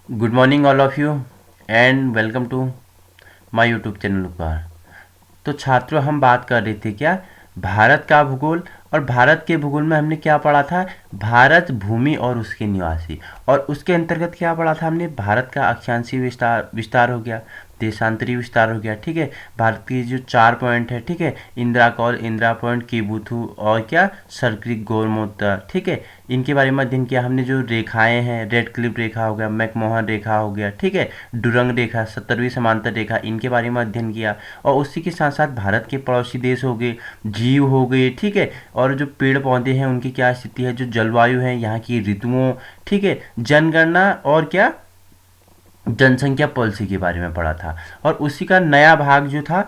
Good morning all of you and welcome to my YouTube channel पर। तो छात्रों, हम बात कर रहे थे क्या, भारत का भूगोल। और भारत के भूगोल में हमने क्या पढ़ा था, भारत भूमि और उसके निवासी। और उसके अंतर्गत क्या पढ़ा था हमने, भारत का अक्षांशीय विस्तार विस्तार हो गया, देशांतरी विस्तार हो गया। ठीक है, भारत की जो 4 पॉइंट है, ठीक है, इंदिरा कौल, इंदिरा पॉइंट, कीबुथु और क्या, सरक्रिक गोलमोत्ता। ठीक है, इनके बारे में अध्ययन किया हमने। जो रेखाएं हैं, रेड क्लिप रेखा हो गया, मैकमोहन रेखा हो गया, ठीक है, डुरंग रेखा, 70वीं समांतर रेखा, इनके बारे में अध्ययन किया। और उसी के साथ साथ भारत के पड़ोसी देश हो गए, जीव हो गए, ठीक है, और जो पेड़ पौधे हैं उनकी क्या स्थिति है, जो जलवायु है, यहाँ की ऋतुओं, ठीक है, जनगणना और क्या, जनसंख्या पॉलिसी के बारे में पढ़ा था। और उसी का नया भाग जो था,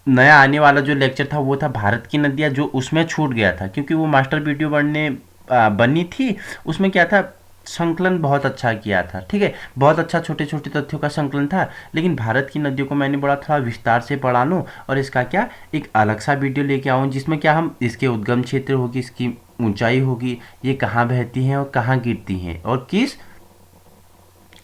नया आने वाला जो लेक्चर था वो था भारत की नदियाँ, जो उसमें छूट गया था क्योंकि वो मास्टर वीडियो बनी थी। उसमें क्या था, संकलन बहुत अच्छा किया था। ठीक है, बहुत अच्छा छोटे छोटे तथ्यों का संकलन था। लेकिन भारत की नदियों को मैंने बड़ा थोड़ा विस्तार से पढ़ा लूँ और इसका क्या, एक अलग सा वीडियो लेके आऊँ जिसमें क्या, हम इसके उद्गम क्षेत्र होगी, इसकी ऊंचाई होगी, ये कहाँ बहती हैं और कहाँ गिरती हैं और किस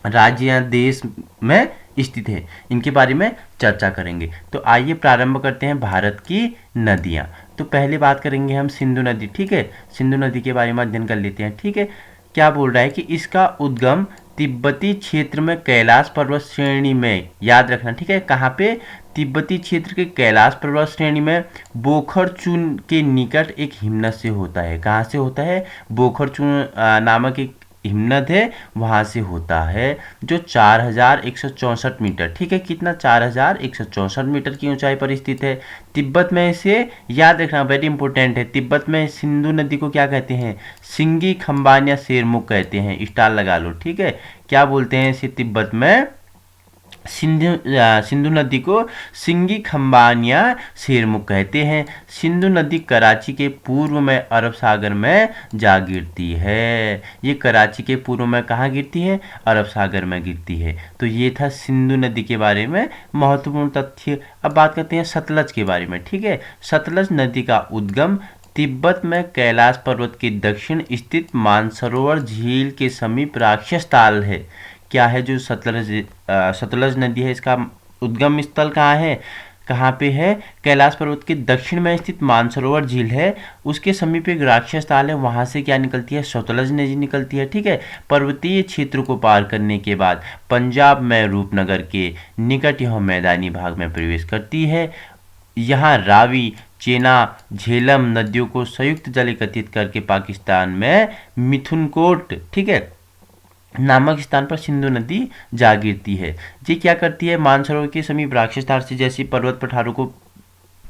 राज्य या देश में स्थित है, इनके बारे में चर्चा करेंगे। तो आइए प्रारंभ करते हैं भारत की नदियाँ। तो पहले बात करेंगे हम सिंधु नदी। ठीक है, सिंधु नदी के बारे में अध्ययन कर लेते हैं। ठीक है, क्या बोल रहा है कि इसका उद्गम तिब्बती क्षेत्र में कैलाश पर्वत श्रेणी में, याद रखना, ठीक है, कहाँ पे, तिब्बती क्षेत्र के कैलाश पर्वत श्रेणी में बोखरचून के निकट एक हिमनद से होता है। कहाँ से होता है, बोखरचून नामक एक हिमनद है, वहाँ से होता है, जो 4164 मीटर, ठीक है, कितना, 4164 मीटर की ऊंचाई पर स्थित है। तिब्बत में इसे, याद रखना, वेरी इंपॉर्टेंट है, तिब्बत में सिंधु नदी को क्या कहते हैं, सिंगी खम्बान या शेरमुख कहते हैं, स्टार लगा लो। ठीक है, क्या बोलते हैं इसे तिब्बत में, सिंधु नदी को सिंगी खम्बान या शेरमुख कहते हैं। सिंधु नदी कराची के पूर्व में अरब सागर में जा गिरती है। ये कराची के पूर्व में कहाँ गिरती है, अरब सागर में गिरती है। तो ये था सिंधु नदी के बारे में महत्वपूर्ण तथ्य। अब बात करते हैं सतलज के बारे में। ठीक है, सतलज नदी का उद्गम तिब्बत में कैलाश पर्वत के दक्षिण स्थित मानसरोवर झील के समीप राक्षस ताल है। क्या है, जो सतलज नदी है, इसका उद्गम स्थल कहाँ है, कहाँ पे है, कैलाश पर्वत के दक्षिण में स्थित मानसरोवर झील है, उसके समीप एक राक्षस ताल है, वहाँ से क्या निकलती है, सतलज नदी निकलती है। ठीक है, पर्वतीय क्षेत्र को पार करने के बाद पंजाब में रूपनगर के निकट यह मैदानी भाग में प्रवेश करती है। यहाँ रावी, चेनाब, झेलम नदियों को संयुक्त जल एकत्रित करके पाकिस्तान में मिथुनकोट, ठीक है, नामक स्थान पर सिंधु नदी जा गिरती है। ये क्या करती है, मानसरोवर के समीप राक्षस ताल से जैसी पर्वत पठारों को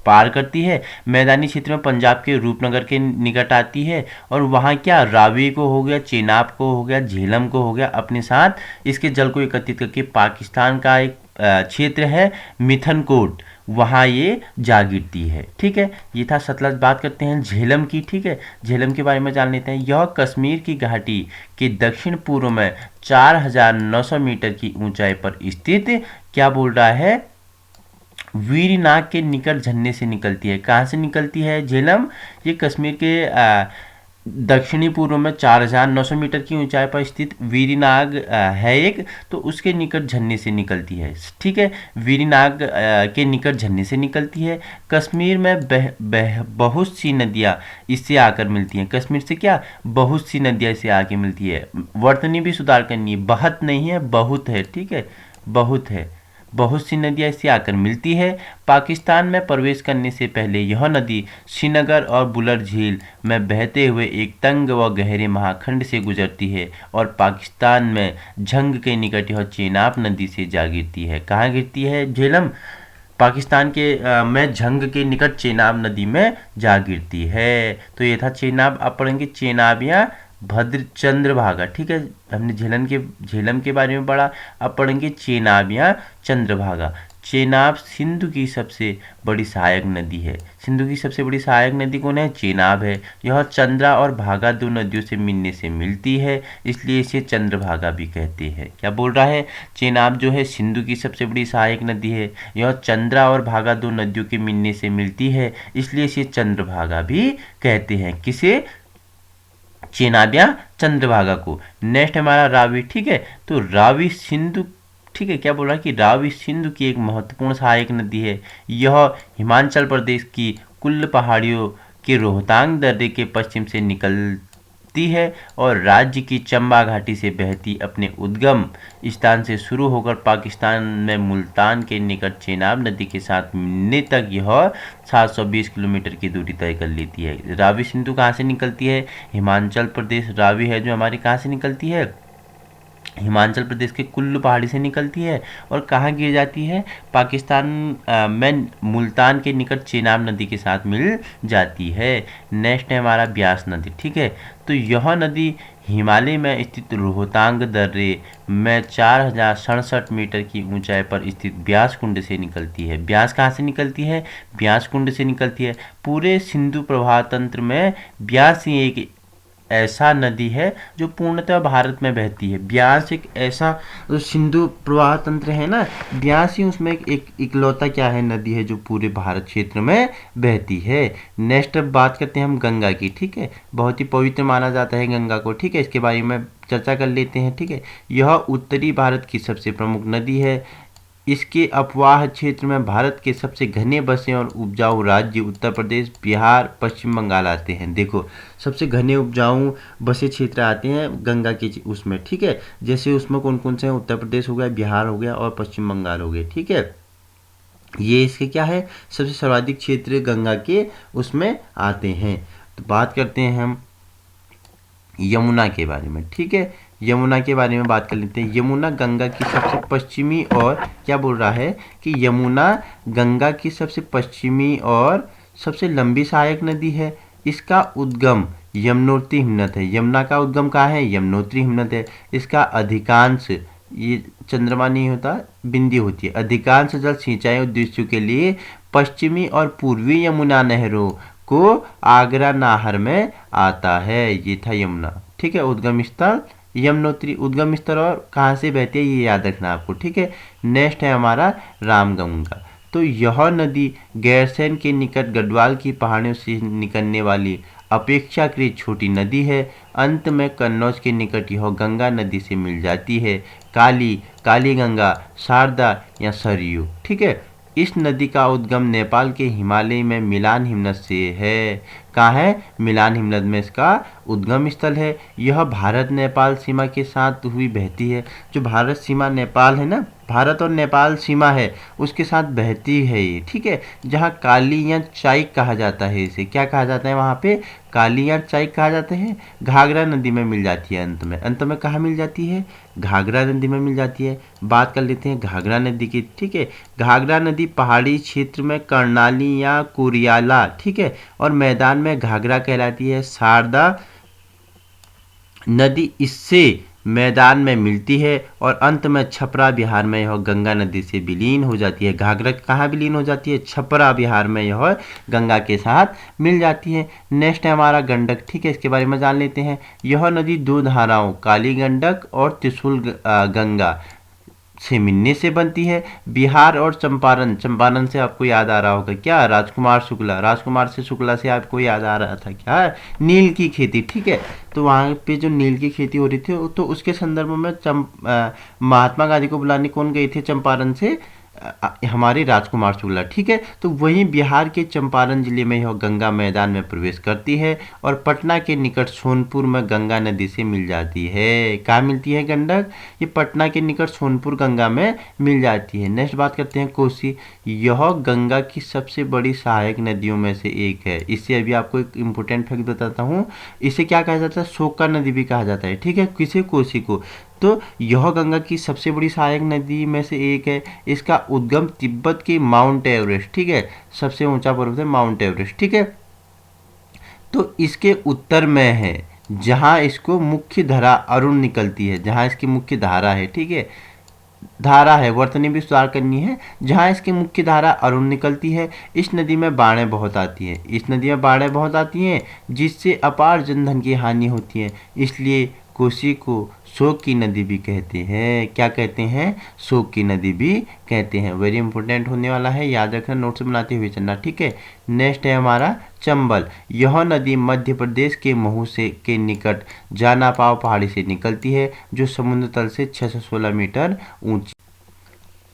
पार करती है, मैदानी क्षेत्र में पंजाब के रूपनगर के निकट आती है और वहाँ क्या, रावी को हो गया, चेनाब को हो गया, झेलम को हो गया, अपने साथ इसके जल को एकत्रित करके पाकिस्तान का एक क्षेत्र है मिथनकोट, वहाँ ये जा गिरती है। ठीक है, ये था सतलज। बात करते हैं झेलम की। ठीक है, झेलम के बारे में जान लेते हैं। यह कश्मीर की घाटी के दक्षिण पूर्व में 4900 मीटर की ऊंचाई पर स्थित, क्या बोल रहा है, वीरनाग के निकट झरने से निकलती है। कहाँ से निकलती है झेलम, ये कश्मीर के दक्षिणी पूर्व में 4900 मीटर की ऊंचाई पर स्थित वीरनाग है एक, तो उसके निकट झरने से निकलती है। ठीक है, वीरनाग के निकट झरने से निकलती है। कश्मीर में बहुत सी नदियाँ इससे आकर मिलती हैं। कश्मीर से क्या, बहुत सी नदियाँ इससे आके मिलती है। वर्तनी भी सुधार करनी है, बहुत नहीं है, बहुत है। ठीक है, बहुत है, बहुत सी नदियाँ इससे आकर मिलती है। पाकिस्तान में प्रवेश करने से पहले यह नदी श्रीनगर और बुलर झील में बहते हुए एक तंग व गहरे महाखंड से गुजरती है और पाकिस्तान में झंग के निकट यह चेनाब नदी से जा गिरती है। कहाँ गिरती है झेलम, पाकिस्तान के में झंग के निकट चेनाब नदी में जा गिरती है। तो ये था चेनाब। अब पढ़ेंगे चेनाब या भद्र चंद्रभागा। ठीक है, हमने झेलम के बारे में पढ़ा। अब पढ़ेंगे चेनाब या चंद्रभागा। चेनाब सिंधु की सबसे बड़ी सहायक नदी है। सिंधु की सबसे बड़ी सहायक नदी कौन है, चेनाब है। यह चंद्रा और भागा दो नदियों से मिलने से मिलती है, इसलिए इसे चंद्रभागा भी कहते हैं। क्या बोल रहा है, चेनाब जो है सिंधु की सबसे बड़ी सहायक नदी है। यह चंद्रा और भागा दो नदियों के मिलने से मिलती है, इसलिए इसे चंद्रभागा भी कहते हैं। किसे, चेनाब या चंद्रभागा को। नेक्स्ट हमारा रावी, ठीक है। तो रावी सिंधु, ठीक है, क्या बोल रहा है कि रावी सिंधु की एक महत्वपूर्ण सहायक नदी है। यह हिमाचल प्रदेश की कुल्ल पहाड़ियों के रोहतांग दर्रे के पश्चिम से निकलती है और राज्य की चंबा घाटी से बहती अपने उद्गम स्थान से शुरू होकर पाकिस्तान में मुल्तान के निकट चेनाब नदी के साथ मिलने तक यह 720 किलोमीटर की दूरी तय कर लेती है। रावी सिंधु कहाँ से निकलती है? हिमाचल प्रदेश। रावी है जो हमारी कहाँ से निकलती है? हिमाचल प्रदेश के कुल्लू पहाड़ी से निकलती है और कहाँ गिर जाती है? पाकिस्तान में मुल्तान के निकट चेनाब नदी के साथ मिल जाती है। नेक्स्ट है हमारा ब्यास नदी, ठीक है। तो यह नदी हिमालय में स्थित रोहतांग दर्रे में 4067 मीटर की ऊंचाई पर स्थित ब्यास कुंड से निकलती है। ब्यास कहाँ से निकलती है? ब्यास कुंड से निकलती है। पूरे सिंधु प्रवाह तंत्र में ब्यास ही एक ऐसा नदी है जो पूर्णतः भारत में बहती है। ब्यास एक ऐसा जो सिंधु प्रवाह तंत्र है ना, ब्यास ही उसमें एक इकलौता क्या है, नदी है जो पूरे भारत क्षेत्र में बहती है। नेक्स्ट अब बात करते हैं हम गंगा की, ठीक है। बहुत ही पवित्र माना जाता है गंगा को, ठीक है। इसके बारे में चर्चा कर लेते हैं, ठीक है। यह उत्तरी भारत की सबसे प्रमुख नदी है। इसके अपवाह क्षेत्र में भारत के सबसे घने बसे और उपजाऊ राज्य उत्तर प्रदेश, बिहार, पश्चिम बंगाल आते हैं। देखो, सबसे घने उपजाऊ बसे क्षेत्र आते हैं गंगा के उसमें, ठीक है। जैसे उसमें कौन कौन से हैं? उत्तर प्रदेश हो गया, बिहार हो गया और पश्चिम बंगाल हो गए, ठीक है। ये इसके क्या है? सबसे सर्वाधिक क्षेत्र गंगा के उसमें आते हैं। तो बात करते हैं हम यमुना के बारे में, ठीक है। यमुना के बारे में बात कर लेते हैं। यमुना गंगा की सबसे पश्चिमी और क्या बोल रहा है कि यमुना गंगा की सबसे पश्चिमी और सबसे लंबी सहायक नदी है। इसका उद्गम यमुनोत्री हिमनद है। यमुना का उद्गम कहाँ है? यमुनोत्री हिमनद है। इसका अधिकांश, ये चंद्रमा नहीं होता, बिंदी होती है। अधिकांश जल सिंचाई उद्देश्यों के लिए पश्चिमी और पूर्वी यमुना नहरों को आगरा नाहर में आता है। ये था यमुना, ठीक है। उद्गम स्थल यमुनोत्री, उद्गम स्थल और कहाँ से बहती है ये याद रखना आपको, ठीक है। नेक्स्ट है हमारा रामगंगा। तो यह नदी गैरसैंण के निकट गढ़वाल की पहाड़ियों से निकलने वाली अपेक्षाकृत छोटी नदी है। अंत में कन्नौज के निकट यह गंगा नदी से मिल जाती है। काली, काली गंगा, शारदा या सरयू, ठीक है। इस नदी का उद्गम नेपाल के हिमालय में मिलान हिमनद से है। कहाँ है? मिलान हिमनद में इसका उद्गम स्थल है। यह भारत नेपाल सीमा के साथ हुई बहती है। जो भारत सीमा नेपाल है ना, भारत और नेपाल सीमा है उसके साथ बहती है ये, ठीक है। जहाँ काली या चाइक कहा जाता है, इसे क्या कहा जाता है वहाँ पे? काली या चाइक कहा जाता है। घाघरा नदी में मिल जाती है अंत में। अंत में कहाँ मिल जाती है? घाघरा नदी में मिल जाती है। बात कर लेते हैं घाघरा नदी की, ठीक है। घाघरा नदी पहाड़ी क्षेत्र में कर्णाली या कुरियाला, ठीक है, और मैदान में घाघरा कहलाती है। शारदा नदी इससे मैदान में मिलती है और अंत में छपरा बिहार में यह गंगा नदी से विलीन हो जाती है। घाघरा कहाँ विलीन हो जाती है? छपरा बिहार में यह गंगा के साथ मिल जाती है। नेक्स्ट है हमारा गंडक, ठीक है। इसके बारे में जान लेते हैं। यह नदी दो धाराओं काली गंडक और त्रिशूल गंगा से मिलने से बनती है। बिहार और चंपारण, चंपारण से आपको याद आ रहा होगा क्या? राजकुमार शुक्ला, राजकुमार से शुक्ला से आपको याद आ रहा था क्या? नील की खेती, ठीक है। तो वहाँ पे जो नील की खेती हो रही थी तो उसके संदर्भ में महात्मा गांधी को बुलाने कौन गए थे चंपारण से? हमारे राजकुमार शुक्ला, ठीक है। तो वहीं बिहार के चंपारण जिले में यह गंगा मैदान में प्रवेश करती है और पटना के निकट सोनपुर में गंगा नदी से मिल जाती है। कहाँ मिलती है गंडक? ये पटना के निकट सोनपुर गंगा में मिल जाती है। नेक्स्ट बात करते हैं कोसी। यह गंगा की सबसे बड़ी सहायक नदियों में से एक है। इससे अभी आपको एक इम्पोर्टेंट फैक्ट बताता हूँ। इसे क्या कहा जाता है? शोका नदी भी कहा जाता है, ठीक है। किसे? कोसी को। तो यह गंगा की सबसे बड़ी सहायक नदी में से एक है। इसका उद्गम तिब्बत के माउंट एवरेस्ट, ठीक है, सबसे ऊंचा पर्वत है माउंट एवरेस्ट, ठीक है। तो इसके उत्तर में है जहां इसको मुख्य धारा अरुण निकलती है, जहां इसकी मुख्य धारा है, ठीक है, धारा है, वर्तनी भी सुधार करनी है। जहां इसकी मुख्य धारा अरुण निकलती है। इस नदी में बाढ़ें बहुत आती हैं, इस नदी में बाढ़ें बहुत आती हैं जिससे अपार जनधन की हानि होती है। इसलिए कोसी को शोक की नदी भी कहते हैं। क्या कहते हैं? शोक की नदी भी कहते हैं। वेरी इंपॉर्टेंट होने वाला है, याद रखना, नोट्स बनाते हुए चलना, ठीक है। नेक्स्ट है हमारा चंबल। यह नदी मध्य प्रदेश के महू से के निकट जानापाव पहाड़ी से निकलती है, जो समुद्र तल से 616 मीटर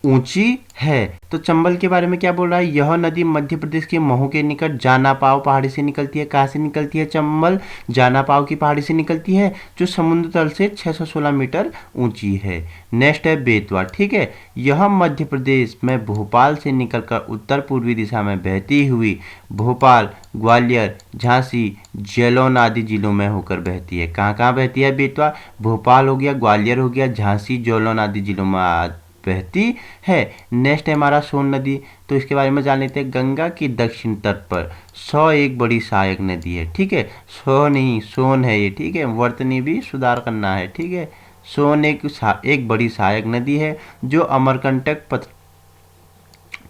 ऊंची है। तो चंबल के बारे में क्या बोल रहा है? यह नदी मध्य प्रदेश के महू के निकट जानापाव पहाड़ी से निकलती है। कहाँ से निकलती है चंबल? जानापाव की पहाड़ी से निकलती है, जो समुद्र तल से 616 मीटर ऊंची है। नेक्स्ट है बेतवा, ठीक है। यह मध्य प्रदेश में भोपाल से निकलकर उत्तर पूर्वी दिशा में बहती हुई भोपाल, ग्वालियर, झांसी, जालौन आदि जिलों में होकर बहती है। कहाँ कहाँ बहती है बेतवा? भोपाल हो गया, ग्वालियर हो गया, झांसी, जालौन आदि जिलों में बहती है। नेक्स्ट है हमारा सोन नदी। तो इसके बारे में जान लेते हैं। गंगा के दक्षिण तट पर एक बड़ी सहायक नदी है, ठीक है। नहीं, सोन है ये, ठीक है। वर्तनी भी सुधार करना है, ठीक है। सोन एक बड़ी सहायक नदी है जो अमरकंटक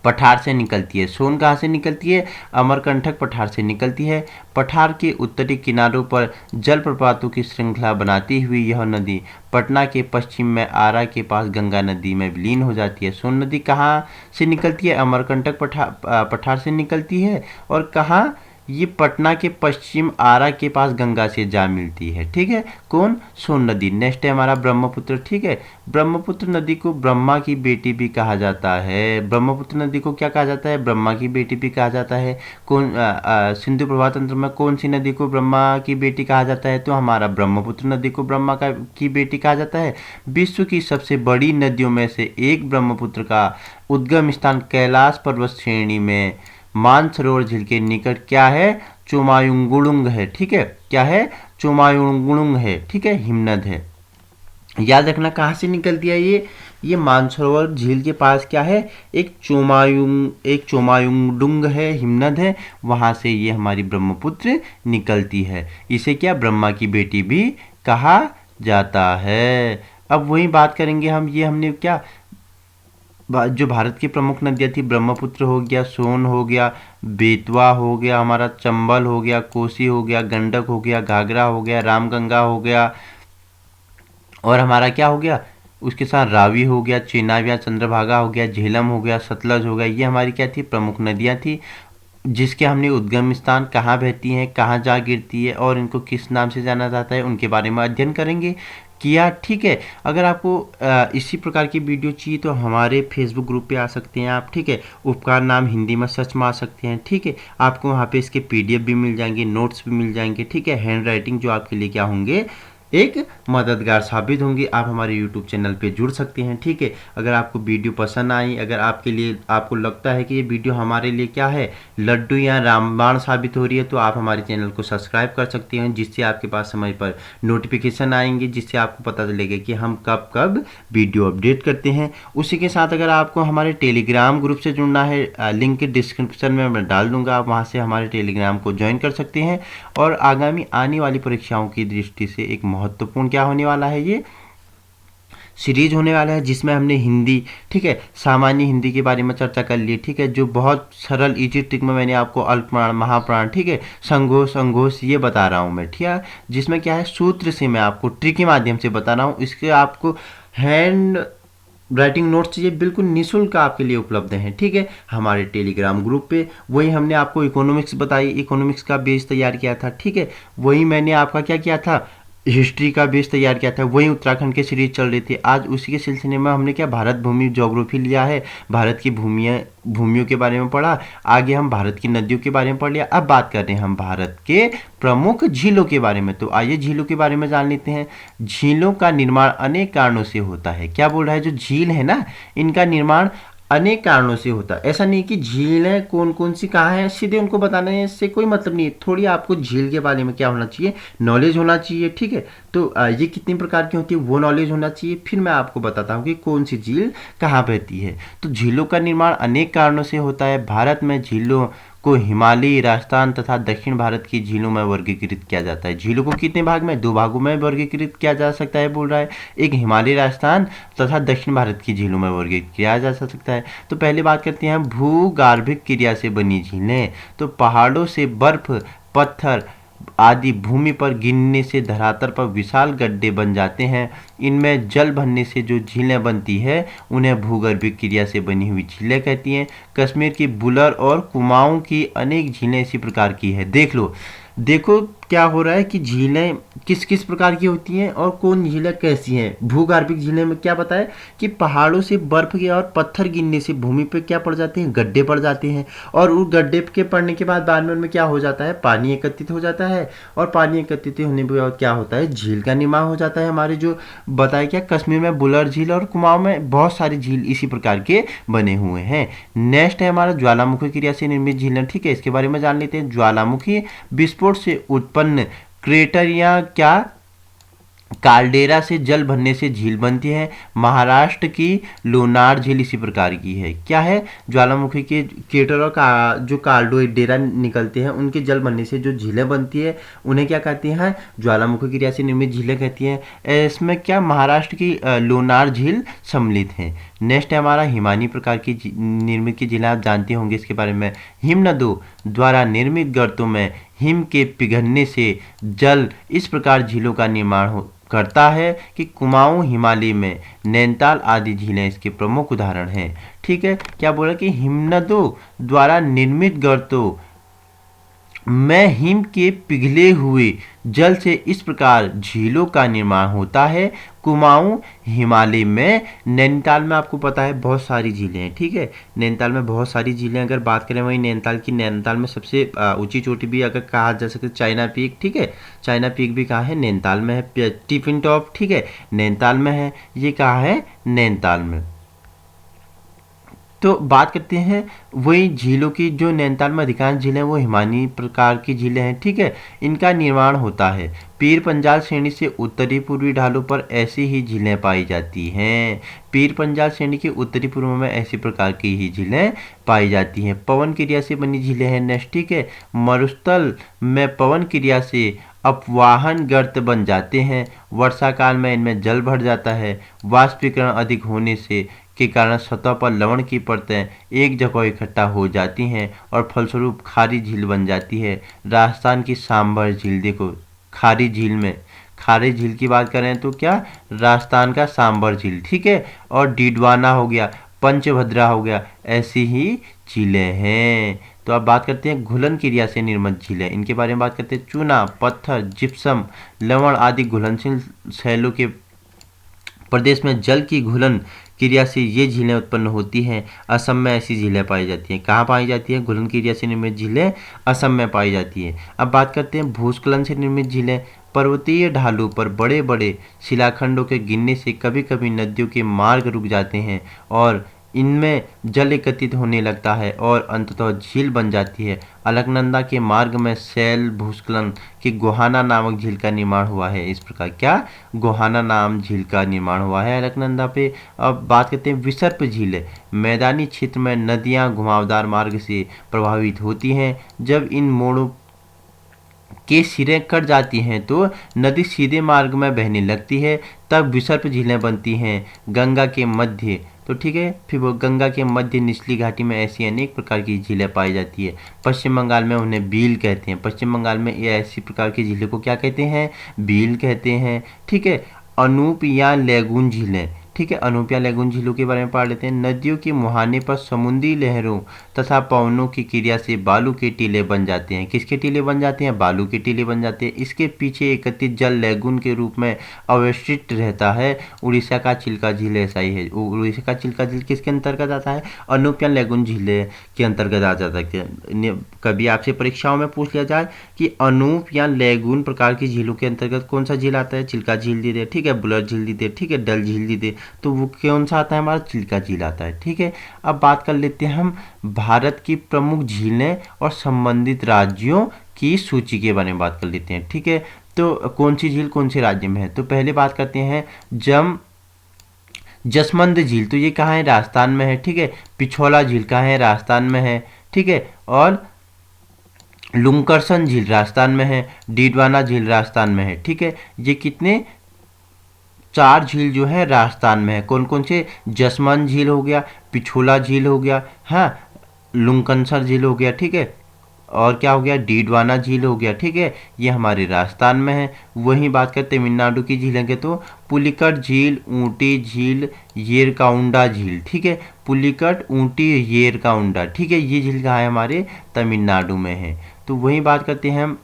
पठार से निकलती है। सोन कहाँ से निकलती है? अमरकंटक पठार से निकलती है। पठार के उत्तरी किनारों पर जलप्रपातों की श्रृंखला बनाती हुई यह नदी पटना के पश्चिम में आरा के पास गंगा नदी में विलीन हो जाती है। सोन नदी कहाँ से निकलती है? अमरकंटक पठार से निकलती है। और कहाँ? ये पटना के पश्चिम आरा के पास गंगा से जा मिलती है, ठीक है। कौन? सोन नदी। नेक्स्ट है हमारा ब्रह्मपुत्र, ठीक है। ब्रह्मपुत्र नदी को ब्रह्मा की बेटी भी कहा जाता है। ब्रह्मपुत्र नदी को क्या कहा जाता है? ब्रह्मा की बेटी भी कहा जाता है। कौन? सिंधु प्रभा तंत्र में कौन सी नदी को ब्रह्मा की बेटी कहा जाता है? तो हमारा ब्रह्मपुत्र नदी को ब्रह्मा की बेटी कहा जाता है। विश्व की सबसे बड़ी नदियों में से एक ब्रह्मपुत्र का उद्गम स्थान कैलाश पर्वत श्रेणी में मानसरोवर झील के निकट क्या है? चोमायुंगुड़ुंग है, ठीक है। क्या है? चोमायुंगुड़ुंग है, ठीक है, हिमनद है। याद रखना कहाँ से निकलती है ये मानसरोवर झील के पास क्या है? एक चोमायुंगडुंग है, हिमनद है, वहां से ये हमारी ब्रह्मपुत्र निकलती है। इसे क्या? ब्रह्मा की बेटी भी कहा जाता है। अब वही बात करेंगे हम, ये हमने क्या जो भारत की प्रमुख नदियाँ थी, ब्रह्मपुत्र हो गया, सोन हो गया, बेतवा हो गया, हमारा चंबल हो गया, कोसी हो गया, गंडक हो गया, घाघरा हो गया, रामगंगा हो गया, और हमारा क्या हो गया? उसके साथ रावी हो गया, चेनाब या चंद्रभागा हो गया, झेलम हो गया, सतलज हो गया। ये हमारी क्या थी? प्रमुख नदियाँ थी, जिसके हमने उद्गम स्थान, कहाँ बहती हैं, कहाँ जा गिरती है और इनको किस नाम से जाना जाता है, उनके बारे में अध्ययन करेंगे किया, ठीक है। अगर आपको इसी प्रकार की वीडियो चाहिए तो हमारे फेसबुक ग्रुप पे आ सकते हैं आप, ठीक है। उपकार नाम हिंदी में सर्च मार सकते हैं, ठीक है। आपको वहाँ पे इसके PDF भी मिल जाएंगे, नोट्स भी मिल जाएंगे, ठीक है। हैंड राइटिंग जो आपके लिए क्या होंगे? एक मददगार साबित होंगी। आप हमारे यूट्यूब चैनल पे जुड़ सकते हैं, ठीक है। अगर आपको वीडियो पसंद आई, अगर आपके लिए आपको लगता है कि ये वीडियो हमारे लिए क्या है, लड्डू या रामबाण साबित हो रही है, तो आप हमारे चैनल को सब्सक्राइब कर सकते हैं, जिससे आपके पास समय पर नोटिफिकेशन आएंगे, जिससे आपको पता चलेगा कि हम कब कब वीडियो अपडेट करते हैं। उसी के साथ अगर आपको हमारे टेलीग्राम ग्रुप से जुड़ना है, लिंक डिस्क्रिप्शन में मैं डाल दूंगा, आप वहाँ से हमारे टेलीग्राम को ज्वाइन कर सकते हैं। और आगामी आने वाली परीक्षाओं की दृष्टि से एक महत्वपूर्ण क्या होने वाला है, ये सीरीज होने वाला है, जिसमें हमने हिंदी, ठीक है, सामान्य हिंदी के बारे में चर्चा कर ली, ठीक है। जो बहुत सरल इजी ट्रिक में मैंने आपको अल्पप्राण, महाप्राण, ठीक है, संघोष, अंघोष ये बता रहा हूँ मैं, ठीक है। जिसमें क्या है, सूत्र से मैं आपको ट्रिक के माध्यम से बता रहा हूँ। इसके आपको हैंड राइटिंग नोट्स ये बिल्कुल निःशुल्क आपके लिए उपलब्ध हैं, ठीक है, हमारे टेलीग्राम ग्रुप पे। वही हमने आपको इकोनॉमिक्स बताई, इकोनॉमिक्स का बेस तैयार किया था, ठीक है। वही मैंने आपका क्या किया था, हिस्ट्री का बेस तैयार किया था। वही उत्तराखंड की सीरीज चल रही थी। आज उसी के सिलसिले में हमने क्या भारत भूमि ज्योग्राफी लिया है, भारत की भूमियों के बारे में पढ़ा। आगे हम भारत की नदियों के बारे में पढ़ लिया। अब बात कर रहे हैं हम भारत के प्रमुख झीलों के बारे में। तो आइए झीलों के बारे में जान लेते हैं। झीलों का निर्माण अनेक कारणों से होता है। क्या बोल रहा है? जो झील है ना, इनका निर्माण अनेक कारणों से होता है। ऐसा नहीं कि झीलें कौन कौन सी कहाँ हैं सीधे उनको बताने से कोई मतलब नहीं है। थोड़ी आपको झील के बारे में क्या होना चाहिए, नॉलेज होना चाहिए, ठीक है। तो ये कितनी प्रकार की होती है वो नॉलेज होना चाहिए। फिर मैं आपको बताता हूँ कि कौन सी झील कहाँ बहती है। तो झीलों का निर्माण अनेक कारणों से होता है। भारत में झीलों को हिमालयी, राजस्थान तथा दक्षिण भारत की झीलों में वर्गीकृत किया जाता है। झीलों को कितने भाग में? 2 भागों में वर्गीकृत किया जा सकता है, बोल रहा है। एक हिमालयी, राजस्थान तथा दक्षिण भारत की झीलों में वर्गीकृत किया जा सकता है। तो पहले बात करते हैं भूगार्भिक क्रिया से बनी झीलें। तो पहाड़ों से बर्फ, पत्थर आदि भूमि पर गिरने से धरातल पर विशाल गड्ढे बन जाते हैं। इनमें जल भरने से जो झीलें बनती है उन्हें भूगर्भिक क्रिया से बनी हुई झीलें कहती हैं। कश्मीर की बुलर और कुमाऊं की अनेक झीलें इसी प्रकार की है। देख लो, देखो क्या हो रहा है कि झीलें किस किस प्रकार की होती हैं और कौन झीलें कैसी हैं। भूगर्भिक झीलें में क्या बताया कि पहाड़ों से बर्फ के और पत्थर गिरने से भूमि पे क्या पड़ जाते हैं, गड्ढे पड़ जाते हैं, और उस गड्ढे के पड़ने के बाद में उनमें क्या हो जाता है, पानी एकत्रित हो जाता है, और पानी एकत्रित होने के बाद क्या होता है, झील का निर्माण हो जाता है। हमारे जो बताया क्या, कश्मीर में बुलर झील और कुमाऊं में बहुत सारी झील इसी प्रकार के बने हुए हैं। नेक्स्ट है हमारा ज्वालामुखी क्रिया से निर्मित झीलें। ठीक है, इसके बारे में जान लेते हैं। ज्वालामुखी विस्फोट से उत्पन्न क्रेटर या क्या काल्डेरा से जल भरने से झील बनती है। महाराष्ट्र की लोनार झील इसी प्रकार की है। क्या है, ज्वालामुखी के क्रेटर और जो काल्डेरा निकलते हैं उनके जल भरने से जो झीलें बनती है उन्हें क्या कहती हैं, ज्वालामुखी क्रिया से निर्मित झीलें कहती हैं। इसमें क्या महाराष्ट्र की लोनार झील सम्मिलित है। नेक्स्ट है हमारा हिमानी प्रकार की निर्मित की झीलें। आप जानते होंगे इसके बारे में। हिमनदों द्वारा निर्मित गर्तों में हिम के पिघलने से जल इस प्रकार झीलों का निर्माण करता है कि कुमाऊं हिमालय में नैनीताल आदि झीलें इसके प्रमुख उदाहरण हैं। ठीक है, क्या बोला कि हिमनदों द्वारा निर्मित गर्तों में हिम के पिघले हुए जल से इस प्रकार झीलों का निर्माण होता है। कुमाऊं हिमालय में, नैनीताल में आपको पता है बहुत सारी झीलें हैं। ठीक है, नैनीताल में बहुत सारी झीलें, अगर बात करें वही नैनीताल की, नैनीताल में सबसे ऊंची चोटी भी अगर कहा जा सके चाइना पीक। ठीक है, चाइना पीक भी कहाँ है, नैनीताल में है। टिफिन टॉप, ठीक है, नैनीताल में है। ये कहाँ है, नैनीताल में। तो बात करते हैं वही झीलों की। जो नैनीताल में अधिकांश झीलें वो हिमानी प्रकार की झीलें हैं। ठीक है, इनका निर्माण होता है पीर पंजाल श्रेणी से उत्तरी पूर्वी ढालों पर ऐसी ही झीलें पाई जाती हैं। पीर पंजाल श्रेणी के उत्तरी पूर्व में ऐसी प्रकार की ही झीलें पाई जाती हैं। पवन क्रिया से बनी झीलें हैं नेक्स्ट। ठीक है, मरुस्थल में पवन क्रिया से अपवाहन गर्त बन जाते हैं। वर्षा काल में इनमें जल भर जाता है। वाष्पीकरण अधिक होने से के कारण सतह पर लवण की परतें एक जगह इकट्ठा हो जाती हैं और फलस्वरूप खारी झील बन जाती है। राजस्थान की सांभर झील, देखो खारी झील में, खारी झील की बात करें तो क्या, राजस्थान का सांभर झील। ठीक है, और डीडवाना हो गया, पंचभद्रा हो गया, ऐसी ही झीलें हैं। तो अब बात करते हैं घुलन क्रिया से निर्मित झीलें। इनके बारे में बात करते हैं। चूना, पत्थर, जिप्सम, लवण आदि घुलनशील शैलों के प्रदेश में जल की घुलन क्रिया से ये झीलें उत्पन्न होती हैं। असम में ऐसी झीलें पाई जाती हैं। कहाँ पाई जाती हैं, घुलन क्रिया से निर्मित झीलें असम में पाई जाती हैं। अब बात करते हैं भूस्खलन से निर्मित झीलें। पर्वतीय ढालों पर बड़े बड़े शिलाखंडों के गिरने से कभी कभी नदियों के मार्ग रुक जाते हैं और इनमें जल एकत्रित होने लगता है और अंततः झील बन जाती है। अलकनंदा के मार्ग में शैल भूस्खलन की गोहाना नामक झील का निर्माण हुआ है। इस प्रकार क्या, गोहाना नाम झील का निर्माण हुआ है अलकनंदा पे। अब बात करते हैं विसर्प झीलें। मैदानी क्षेत्र में नदियां घुमावदार मार्ग से प्रभावित होती हैं। जब इन मोड़ों के सिरे कट जाती हैं तो नदी सीधे मार्ग में बहने लगती है, तब विसर्प झीलें बनती हैं। गंगा के मध्य, तो ठीक है, फिर वो गंगा के मध्य निचली घाटी में ऐसी अनेक प्रकार की झीलें पाई जाती है। पश्चिम बंगाल में उन्हें बील कहते हैं। पश्चिम बंगाल में ये ऐसी प्रकार की झीलों को क्या कहते हैं, बील कहते हैं। ठीक है, अनूप या लैगून झीलें। ठीक है, अनूप या लैगून झीलों के बारे में पढ़ लेते हैं। नदियों के मुहाने पर समुद्री लहरों तथा पवनों की क्रिया से बालू के टीले बन जाते हैं। किसके टीले बन जाते हैं, बालू के टीले बन जाते हैं। इसके पीछे एकत्रित जल लैगून के रूप में अवशिष्ट रहता है। उड़ीसा का चिल्का झील ऐसा ही है। उड़ीसा का चिल्का झील किसके अंतर्गत आता है, अनूप या लैगून झील के अंतर्गत आ जाता है। कभी आपसे परीक्षाओं में पूछ लिया जाए कि अनूप या लैगून प्रकार की झीलों के अंतर्गत कौन सा झील आता है, चिल्का झील दे दे, ठीक है, बुलर झील दे दे, ठीक है, डल झील दे दे, तो वो कौन सा आता है, हमारा चिल्का झील आता है। ठीक है, अब बात कर लेते हैं हम भारत की प्रमुख झीलें और संबंधित राज्यों की सूची के बारे में बात कर लेते हैं। ठीक है, तो कौन सी झील कौन से राज्य में है, तो पहले बात करते हैं जसमंद झील। तो ये कहाँ है, राजस्थान में है। ठीक है, पिछोला झील कहाँ है, राजस्थान में है। ठीक है, और लुंकरसन झील राजस्थान में है। डीडवाना झील राजस्थान में है। ठीक है, ये कितने, 4 झील जो है राजस्थान में है। कौन कौन से, जसमंद झील हो गया, पिछोला झील हो गया, हाँ, लुंकनसर झील हो गया, ठीक है, और क्या हो गया, डीडवाना झील हो गया, ठीक है, ये हमारे राजस्थान में है। वहीं बात करते हैं तमिलनाडु की झीलें के, तो पुलिकट झील, ऊटी झील, येरकाउंडा झील, ठीक है, पुलिकट, ऊटी, येरकाउंडा, ठीक है, ये झील कहाँ है, हमारे तमिलनाडु में है। तो वहीं बात करते हैं हम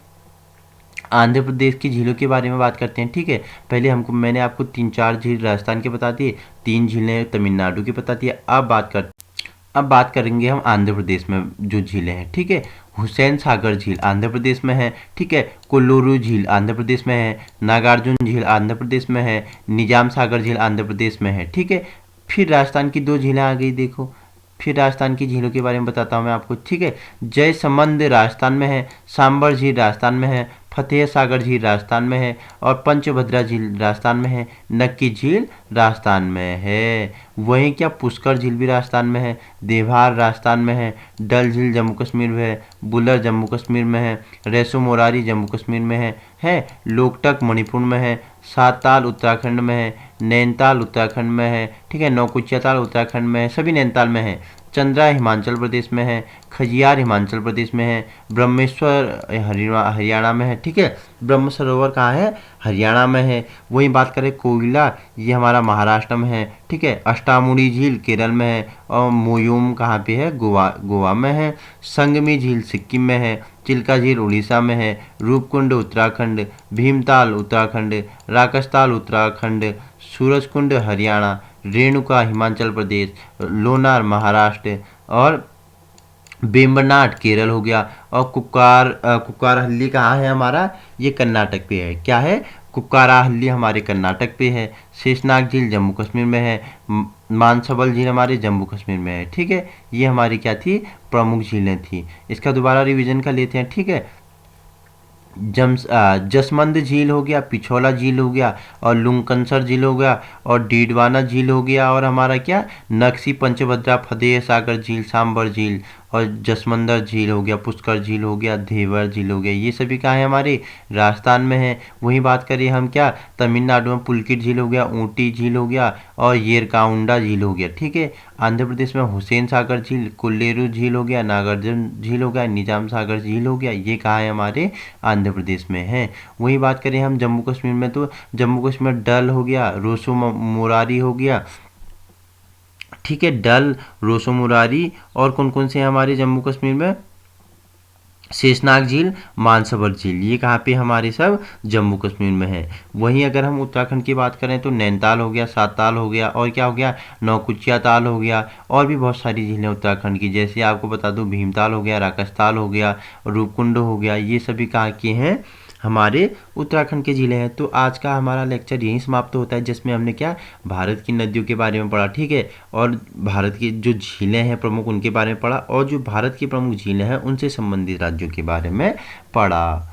आंध्र प्रदेश की झीलों के बारे में बात करते हैं, ठीक है। पहले मैंने आपको 3-4 झील राजस्थान के बता दिए, 3 झीलें तमिलनाडु की बता दिए। अब बात करेंगे हम आंध्र प्रदेश में जो झीलें हैं, ठीक है। हुसैन सागर झील आंध्र प्रदेश में है, ठीक है। कोल्लूरू झील आंध्र प्रदेश में है। नागार्जुन झील आंध्र प्रदेश में है। निजाम सागर झील आंध्र प्रदेश में है, ठीक है। फिर राजस्थान की 2 झीलें आ गई, देखो। फिर राजस्थान की झीलों के बारे में बताता हूँ मैं आपको, ठीक है। जयसमंद राजस्थान में है। सांबर झील राजस्थान में है। फतेह सागर झील राजस्थान में है। और पंचभद्रा झील राजस्थान में है। नक्की झील राजस्थान में है। वहीं क्या पुष्कर झील भी राजस्थान में है। देवहार राजस्थान में है। डल झील जम्मू कश्मीर में है। बुलर जम्मू कश्मीर में है। रेसो मोरारी जम्मू कश्मीर में है। लोकटक मणिपुर में है। साताल उत्तराखंड में है। नैनीताल उत्तराखंड में है, ठीक है। नौकुचिया ताल उत्तराखंड में है, सभी नैनीताल में है। चंद्रा हिमाचल प्रदेश में है। खजियार हिमाचल प्रदेश में है। ब्रह्मेश्वर हरियाणा में है, ठीक है। ब्रह्म सरोवर कहाँ है, हरियाणा में है। वहीं बात करें कोयला, ये हमारा महाराष्ट्र में है, ठीक है। अष्टामुड़ी झील केरल में है। और मोयूम कहाँ पे है, गोवा में है। संगमी झील सिक्किम में है। चिल्का झील उड़ीसा में है। रूपकुंड उत्तराखंड। भीमताल उत्तराखंड। राकसताल उत्तराखंड। सूरजकुंड हरियाणा। रेणुका हिमाचल प्रदेश। लोनार महाराष्ट्र। और वेम्बनाड केरल हो गया। और कुक्कारहल्ली कहाँ है हमारा, ये कर्नाटक पे है। क्या है, कुक्काराहल्ली हमारे कर्नाटक पे है। शेषनाग झील जम्मू कश्मीर में है। मानसबल झील हमारे जम्मू कश्मीर में है, ठीक है। ये हमारी क्या थी, प्रमुख झीलें थी। इसका दोबारा रिवीजन कर लेते हैं, ठीक है। जसमंद झील हो गया, पिछोला झील हो गया, और लुंकनसर झील हो गया, और डीडवाना झील हो गया, और हमारा क्या, नक्सी, पंचभद्रा, फतेह सागर झील, सांबर झील, और जसमंदर झील हो गया, पुष्कर झील हो गया, धेवर झील हो गया। ये सभी कहाँ है, हमारे राजस्थान में है। वहीं बात करें हम क्या, तमिलनाडु में पुलकिट झील हो गया, ऊटी झील हो गया, और येरकाउंडा झील हो गया, ठीक है। आंध्र प्रदेश में हुसैन सागर झील, कोल्लेरू झील हो गया, नागार्जुन झील हो गया, निजाम सागर झील हो गया। ये कहाँ है, हमारे आंध्र प्रदेश में है। वहीं बात करें हम जम्मू कश्मीर में, तो जम्मू कश्मीर डल हो गया, रोसो मोरारी हो गया, ठीक है। डल, रोसो मुरारी, और कौन कौन से हैं हमारे जम्मू कश्मीर में, शेषनाग झील, मानसरोवर झील, ये कहाँ पे हमारे सब जम्मू कश्मीर में है। वहीं अगर हम उत्तराखंड की बात करें तो नैनीताल हो गया, साताल हो गया, और क्या हो गया, नौकुचिया ताल हो गया, और भी बहुत सारी झीलें उत्तराखंड की, जैसे आपको बता दूं भीमताल हो गया, राकसताल हो गया, रूपकुंड हो गया। ये सभी कहाँ के हैं, हमारे उत्तराखंड के ज़िले हैं। तो आज का हमारा लेक्चर यहीं समाप्त होता है, जिसमें हमने क्या, भारत की नदियों के बारे में पढ़ा, ठीक है। और भारत की जो झीलें हैं प्रमुख, उनके बारे में पढ़ा, और जो भारत की प्रमुख झीलें हैं उनसे संबंधित राज्यों के बारे में पढ़ा।